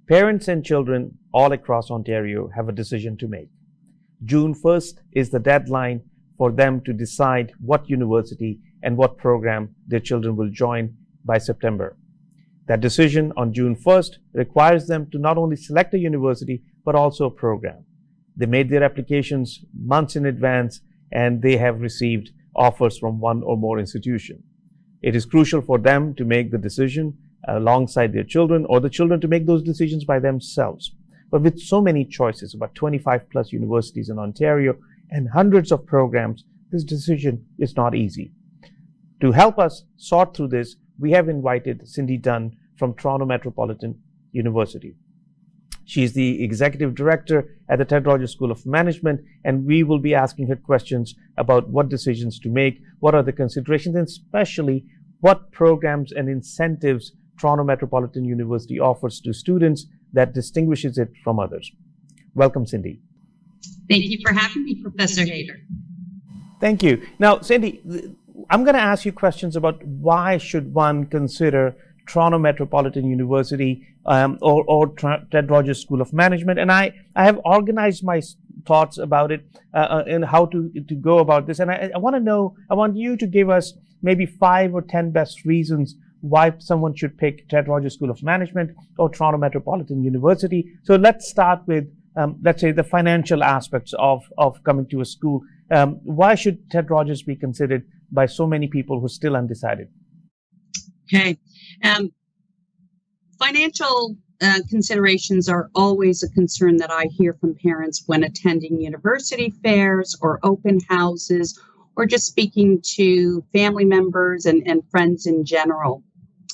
Parents and children all across Ontario have a decision to make. June 1st is the deadline for them to decide what university and what program their children will join by September. That decision on June 1st requires them to not only select a university, but also a program. They made their applications months in advance, and they have received offers from one or more institutions. It is crucial for them to make the decision alongside their children, or the children to make those decisions by themselves. But with so many choices, about 25 plus universities in Ontario and hundreds of programs, this decision is not easy. To help us sort through this, we have invited Cindy Dunne from Toronto Metropolitan University. She is the executive director at the Ted Rogers School of Management, and we will be asking her questions about what decisions to make, what are the considerations, and especially what programs and incentives Toronto Metropolitan University offers to students that distinguishes it from others. Welcome, Cindy. Thank you for having me, Professor Haider. Thank you. Now, Cindy, I'm going to ask you questions about why should one consider Toronto Metropolitan University or Ted Rogers School of Management, and I have organized my thoughts about it and how to go about this. And I want you to give us maybe 5 or 10 best reasons why someone should pick Ted Rogers School of Management or Toronto Metropolitan University. So let's start with, let's say, the financial aspects of coming to a school. Why should Ted Rogers be considered by so many people who are still undecided? Okay. Financial considerations are always a concern that I hear from parents when attending university fairs or open houses, or just speaking to family members and friends in general.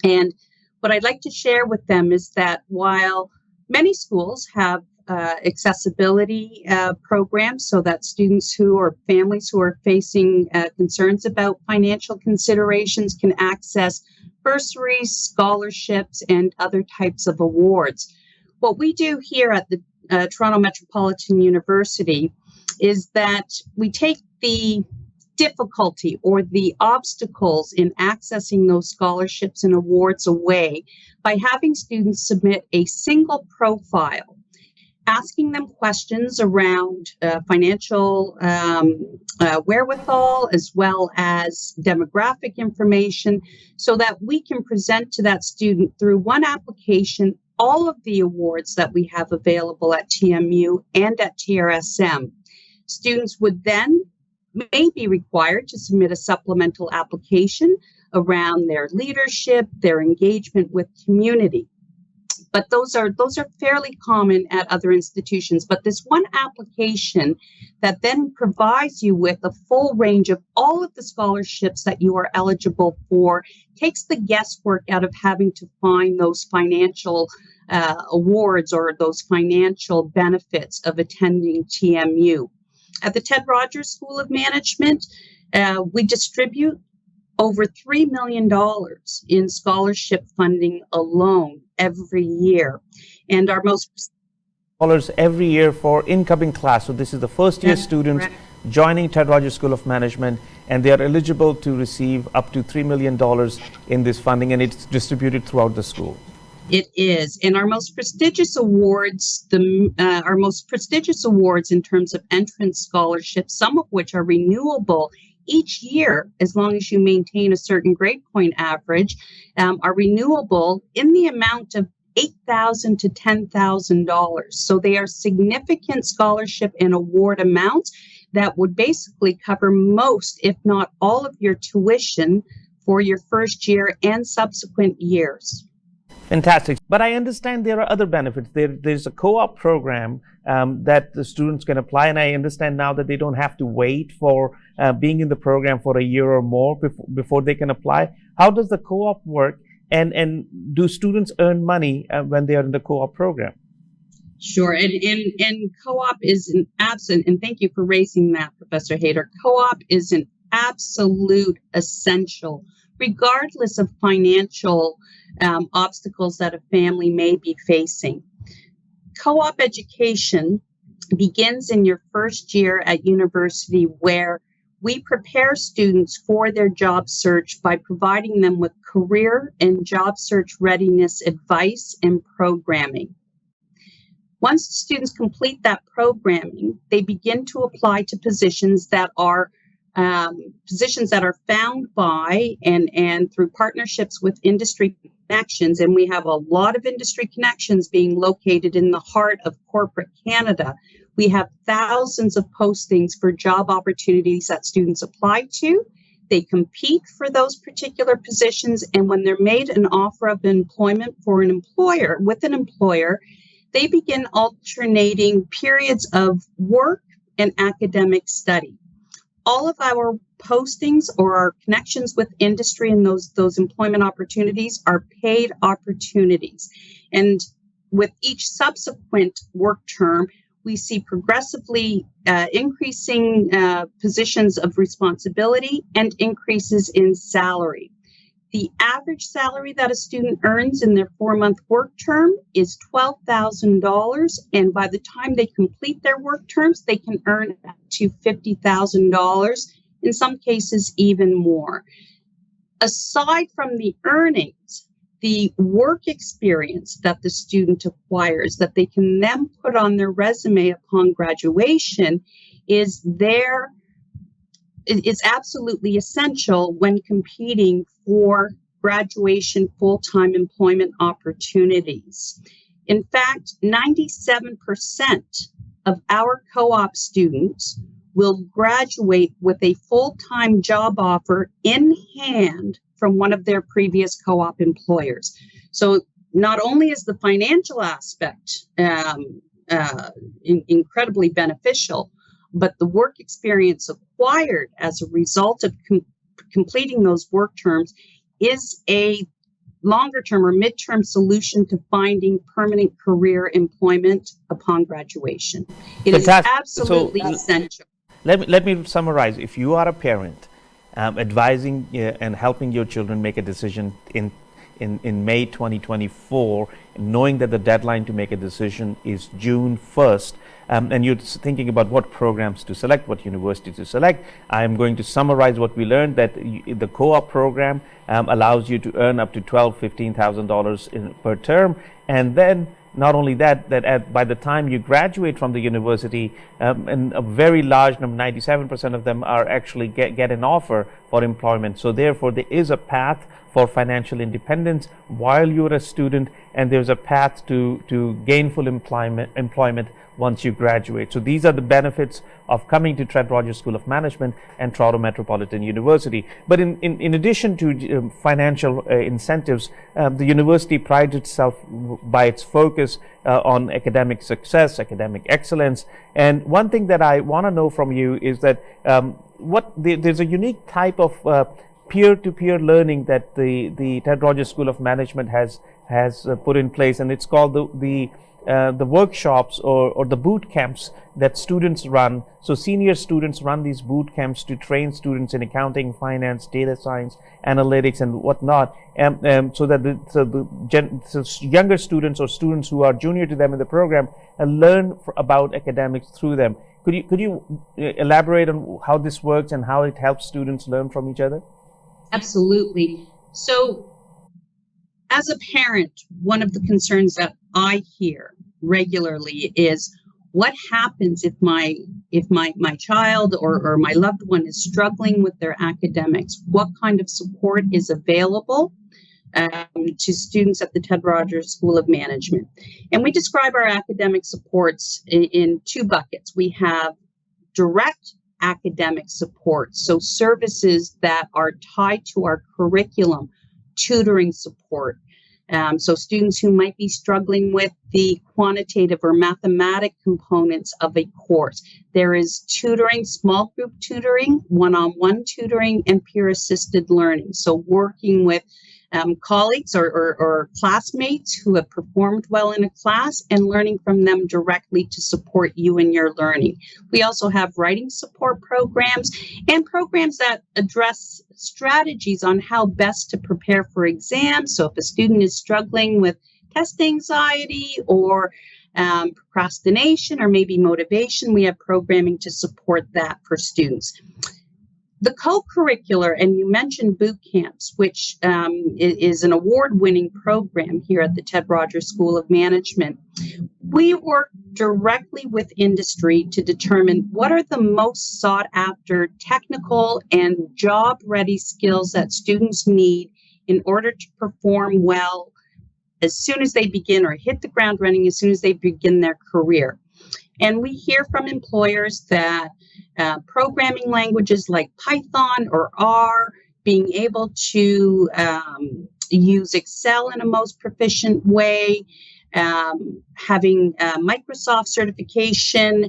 And what I'd like to share with them is that while many schools have accessibility programs so that students who or families who are facing concerns about financial considerations can access bursaries, scholarships, and other types of awards. What we do here at the Toronto Metropolitan University is that we take the difficulty or the obstacles in accessing those scholarships and awards away by having students submit a single profile, asking them questions around financial wherewithal, as well as demographic information, so that we can present to that student through one application all of the awards that we have available at TMU and at TRSM. Students would then may be required to submit a supplemental application around their leadership, their engagement with community. But those are fairly common at other institutions. But this one application that then provides you with a full range of all of the scholarships that you are eligible for takes the guesswork out of having to find those financial awards or those financial benefits of attending TMU. At the Ted Rogers School of Management, we distribute over $3 million in scholarship funding alone every year. And our most dollars every year for incoming class. So this is the first year students joining Ted Rogers School of Management, and they are eligible to receive up to $3 million in this funding, and it's distributed throughout the school. It is. And our most prestigious awards, in terms of entrance scholarships, some of which are renewable each year, as long as you maintain a certain grade point average, are renewable in the amount of $8,000 to $10,000. So they are significant scholarship and award amounts that would basically cover most, if not all, of your tuition for your first year and subsequent years. Fantastic. But I understand there are other benefits. There's a co-op program that the students can apply, and I understand now that they don't have to wait for being in the program for a year or more before they can apply. How does the co-op work, and do students earn money when they are in the co-op program? Sure, and co-op is an absolute, and thank you for raising that, Professor Haider. Co-op is an absolute essential, regardless of financial obstacles that a family may be facing. Co-op education begins in your first year at university, where we prepare students for their job search by providing them with career and job search readiness advice and programming. Once the students complete that programming, they begin to apply to positions that are found by and through partnerships with industry connections. And we have a lot of industry connections being located in the heart of corporate Canada. We have thousands of postings for job opportunities that students apply to. They compete for those particular positions, and when they're made an offer of employment for an employer, they begin alternating periods of work and academic study. All of our postings or our connections with industry and those employment opportunities are paid opportunities. And with each subsequent work term, we see progressively increasing positions of responsibility and increases in salary. The average salary that a student earns in their 4-month work term is $12,000, and by the time they complete their work terms, they can earn up to $50,000, in some cases even more. Aside from the earnings, the work experience that the student acquires that they can then put on their resume upon graduation is absolutely essential when competing for graduation full-time employment opportunities. In fact, 97% of our co-op students will graduate with a full-time job offer in hand from one of their previous co-op employers. So not only is the financial aspect incredibly beneficial, but the work experience acquired as a result of completing those work terms is a longer term or midterm solution to finding permanent career employment upon graduation. It is absolutely essential. Let me summarize. If you are a parent advising and helping your children make a decision in May 2024, knowing that the deadline to make a decision is June 1st, and you're thinking about what programs to select, what university to select, I'm going to summarize what we learned, that the co-op program allows you to earn up to $12,000-$15,000 per term, and then not only that, by the time you graduate from the university, and a very large number, 97% of them are actually get an offer for employment. So therefore, there is a path for financial independence while you're a student, and there's a path to gainful employment once you graduate. So these are the benefits of coming to Ted Rogers School of Management and Toronto Metropolitan University. But in addition to financial incentives, the university prides itself by its focus on academic success, academic excellence. And one thing that I want to know from you is that there's a unique type of peer-to-peer learning that the Ted Rogers School of Management has put in place, and it's called the workshops or the boot camps that students run. So senior students run these boot camps to train students in accounting, finance, data science, analytics, and whatnot, so that the younger students or students who are junior to them in the program learn about academics through them. Could you elaborate on how this works and how it helps students learn from each other? Absolutely. So as a parent, one of the concerns that I hear regularly is what happens if my child or my loved one is struggling with their academics? What kind of support is available to students at the Ted Rogers School of Management? And we describe our academic supports in two buckets. We have direct academic support, so services that are tied to our curriculum, tutoring support. So students who might be struggling with the quantitative or mathematic components of a course. There is tutoring, small group tutoring, one-on-one tutoring, and peer-assisted learning. So working with colleagues or classmates who have performed well in a class and learning from them directly to support you in your learning. We also have writing support programs and programs that address strategies on how best to prepare for exams. So if a student is struggling with test anxiety or procrastination or maybe motivation, we have programming to support that for students. The co-curricular, and you mentioned boot camps, which is an award-winning program here at the Ted Rogers School of Management. We work directly with industry to determine what are the most sought-after technical and job-ready skills that students need in order to perform well as soon as they begin, or hit the ground running as soon as they begin their career. And we hear from employers that programming languages like Python or R, being able to use Excel in a most proficient way, having Microsoft certification,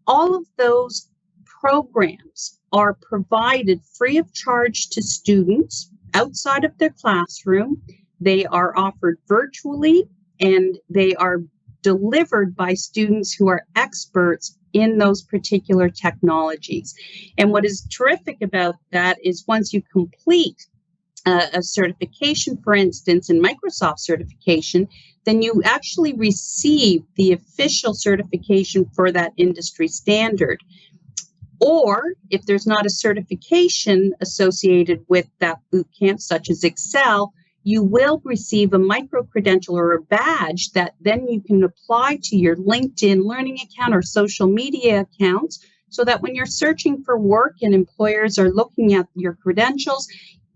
all of those programs are provided free of charge to students outside of their classroom. They are offered virtually, and they are delivered by students who are experts in those particular technologies. And what is terrific about that is once you complete a certification, for instance, in Microsoft certification, then you actually receive the official certification for that industry standard. Or if there's not a certification associated with that boot camp, such as Excel, you will receive a micro-credential or a badge that then you can apply to your LinkedIn learning account or social media accounts, so that when you're searching for work and employers are looking at your credentials,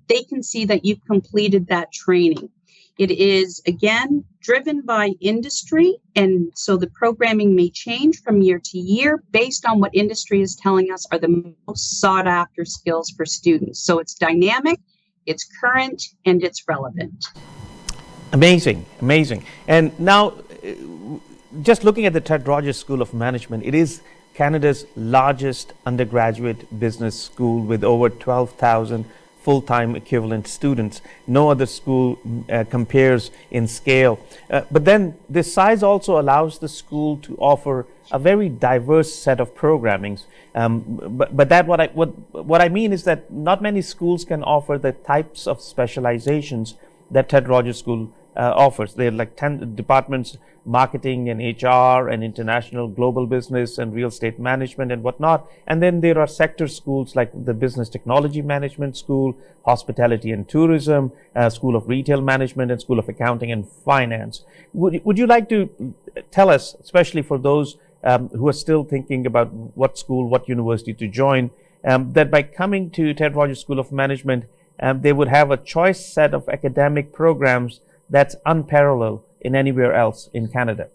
they can see that you've completed that training. It is, again, driven by industry, and so the programming may change from year to year based on what industry is telling us are the most sought-after skills for students. So it's dynamic, it's current, and it's relevant. Amazing, amazing. And now, just looking at the Ted Rogers School of Management, it is Canada's largest undergraduate business school with over 12,000 full-time equivalent students. No other school compares in scale. But then this size also allows the school to offer a very diverse set of programmings. But that what I mean is that not many schools can offer the types of specializations that Ted Rogers School offers. There are like 10 departments: marketing and HR and international global business and real estate management and whatnot. And then there are sector schools like the Business Technology Management School, Hospitality and Tourism, School of Retail Management, and School of Accounting and Finance. Would you like to tell us, especially for those who are still thinking about what school, what university to join, that by coming to Ted Rogers School of Management, they would have a choice set of academic programs that's unparalleled in anywhere else in Canada?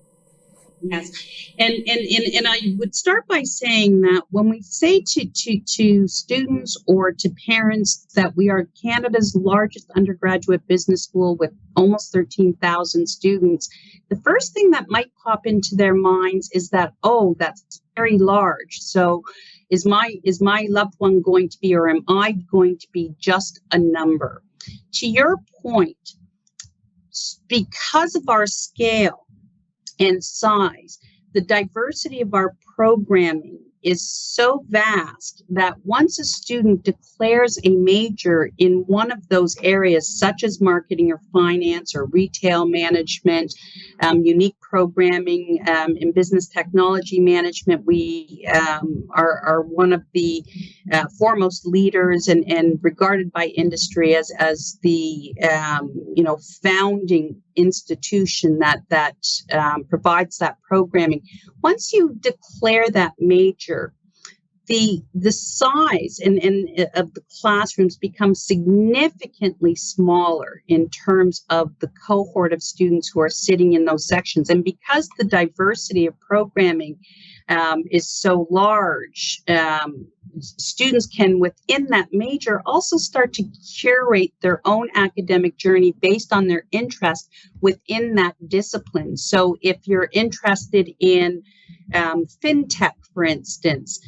Yes, and I would start by saying that when we say to students or to parents that we are Canada's largest undergraduate business school with almost 13,000 students, the first thing that might pop into their minds is that, oh, that's very large. So is my loved one going to be, or am I going to be just a number? To your point, because of our scale and size, the diversity of our programming is so vast that once a student declares a major in one of those areas, such as marketing or finance or retail management, unique programming, in business technology management, we are one of the foremost leaders and regarded by industry as the founding institution that provides that programming. Once you declare that major, the size of the classrooms becomes significantly smaller in terms of the cohort of students who are sitting in those sections. And because the diversity of programming is so large, students can, within that major, also start to curate their own academic journey based on their interest within that discipline. So if you're interested in fintech, for instance,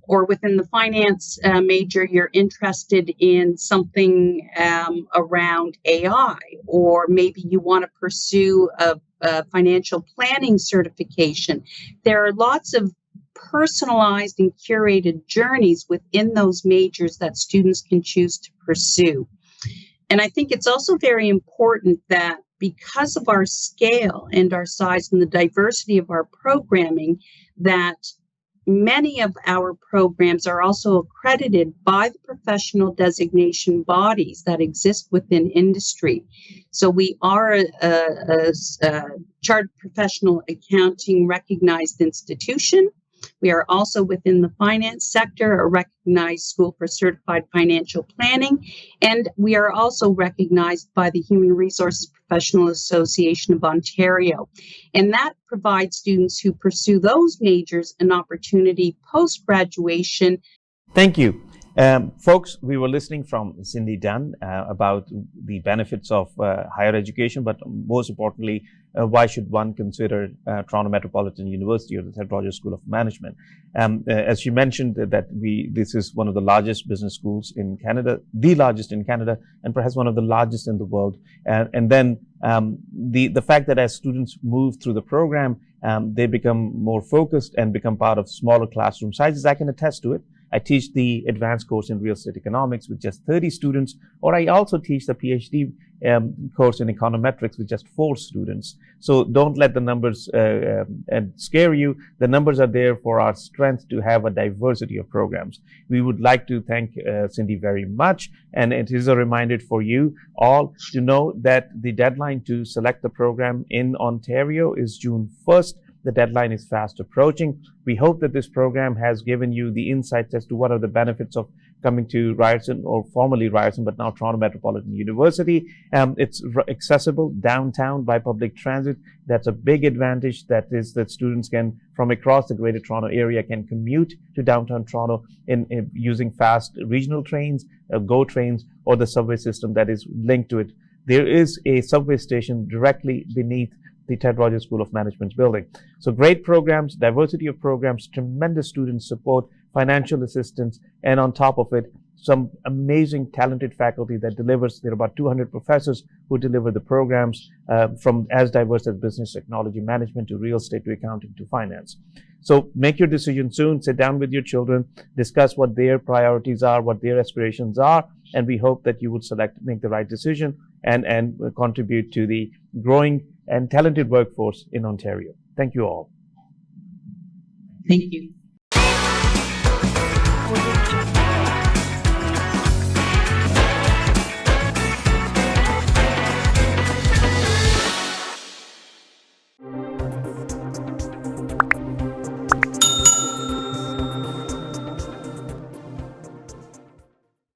or within the finance major, you're interested in something around AI, or maybe you want to pursue a financial planning certification. There are lots of personalized and curated journeys within those majors that students can choose to pursue. And I think it's also very important that because of our scale and our size and the diversity of our programming, that many of our programs are also accredited by the professional designation bodies that exist within industry. So we are a chartered professional accounting recognized institution. We are also within the finance sector, a recognized school for certified financial planning, and we are also recognized by the Human Resources Professional Association of Ontario. And that provides students who pursue those majors an opportunity post-graduation. Thank you. Folks, we were listening from Cindy Dunne about the benefits of higher education, but most importantly, why should one consider Toronto Metropolitan University or the St. Rogers School of Management? As she mentioned, that this is one of the largest business schools in Canada, the largest in Canada, and perhaps one of the largest in the world. And then the fact that as students move through the program, they become more focused and become part of smaller classroom sizes. I can attest to it. I teach the advanced course in real estate economics with just 30 students, or I also teach the PhD course in econometrics with just 4 students. So don't let the numbers scare you. The numbers are there for our strength to have a diversity of programs. We would like to thank Cindy very much, and it is a reminder for you all to know that the deadline to select the program in Ontario is June 1st. The deadline is fast approaching. We hope that this program has given you the insights as to what are the benefits of coming to Ryerson, or formerly Ryerson, but now Toronto Metropolitan University. It's accessible downtown by public transit. That's a big advantage. That is that students can, from across the Greater Toronto area, can commute to downtown Toronto in using fast regional trains, GO trains, or the subway system that is linked to it. There is a subway station directly beneath the Ted Rogers School of Management building. So great programs, diversity of programs, tremendous student support, financial assistance, and on top of it, some amazing talented faculty that delivers. There are about 200 professors who deliver the programs from as diverse as business, technology, management, to real estate, to accounting, to finance. So make your decision soon. Sit down with your children, discuss what their priorities are, what their aspirations are, and we hope that you would make the right decision and contribute to the growing and talented workforce in Ontario. Thank you all. Thank you.